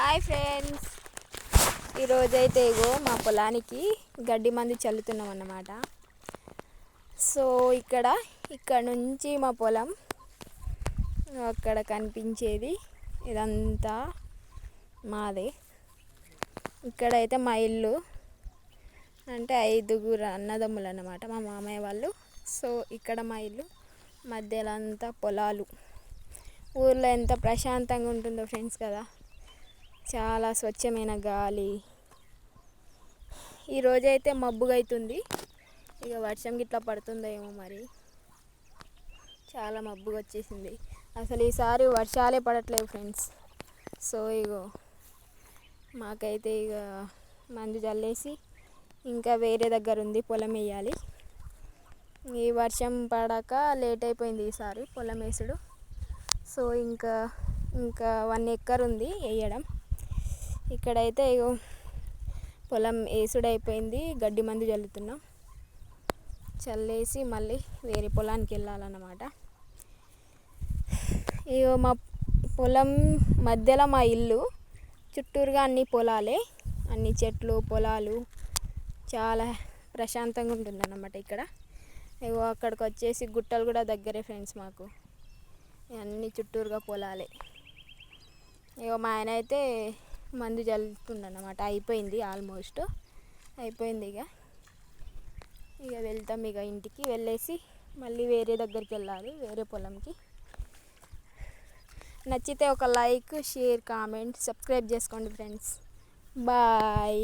Hi friends, ఈరోజైతే ఇగో మా పొలానికి గడ్డి మందు చల్లుతున్నాం అన్నమాట. సో ఇక్కడ నుంచి మా పొలం అక్కడ కనిపించేది ఇదంతా మాదే. ఇక్కడైతే మా ఇల్లు, అంటే 5 అన్నదమ్ములు అన్నమాట, మా మామయ్య వాళ్ళు. సో ఇక్కడ మా ఇల్లు, మధ్యలో అంతా పొలాలు. ఊర్లో ఎంత ప్రశాంతంగా ఉంటుందో ఫ్రెండ్స్ కదా, చాలా స్వచ్ఛమైన గాలి. ఈరోజైతే మబ్బుగా అవుతుంది, ఇక వర్షం గిట్లా పడుతుందో ఏమో మరి. చాలా మబ్బుగా వచ్చేసింది, అసలు ఈసారి వర్షాలే పడట్లేవు ఫ్రెండ్స్. సో ఇగో మాకైతే ఇక మందు చల్లేసి ఇంకా వేరే దగ్గర ఉంది పొలం వేయాలి. ఈ వర్షం పడాక లేట్ అయిపోయింది ఈసారి పొలం వేసుడు. సో ఇంకా 1 ఎకర్ ఉంది వేయడం. ఇక్కడైతే ఇగో పొలం వేసుడు అయిపోయింది, గడ్డి మందు చల్లుతున్నాం. చల్లేసి మళ్ళీ వేరే పొలానికి వెళ్ళాలన్నమాట. ఇగో మా పొలం మధ్యలో మా ఇల్లు, చుట్టూరుగా అన్ని పొలాలే, అన్ని చెట్లు పొలాలు, చాలా ప్రశాంతంగా ఉంటుందన్నమాట ఇక్కడ. ఇగో అక్కడికి వచ్చేసి గుట్టలు కూడా దగ్గరే ఫ్రెండ్స్ మాకు, అన్ని చుట్టూరుగా పొలాలే. ఇగో మా ఆయన అయితే మందు చల్లుతుందన్నమాట, అయిపోయింది, ఆల్మోస్ట్ అయిపోయింది. ఇక వెళ్తాం, ఇక ఇంటికి వెళ్ళేసి మళ్ళీ వేరే దగ్గరికి వెళ్ళాలి, వేరే పొలంకి. నచ్చితే ఒక లైక్, షేర్, కామెంట్, సబ్స్క్రైబ్ చేసుకోండి ఫ్రెండ్స్. బాయ్.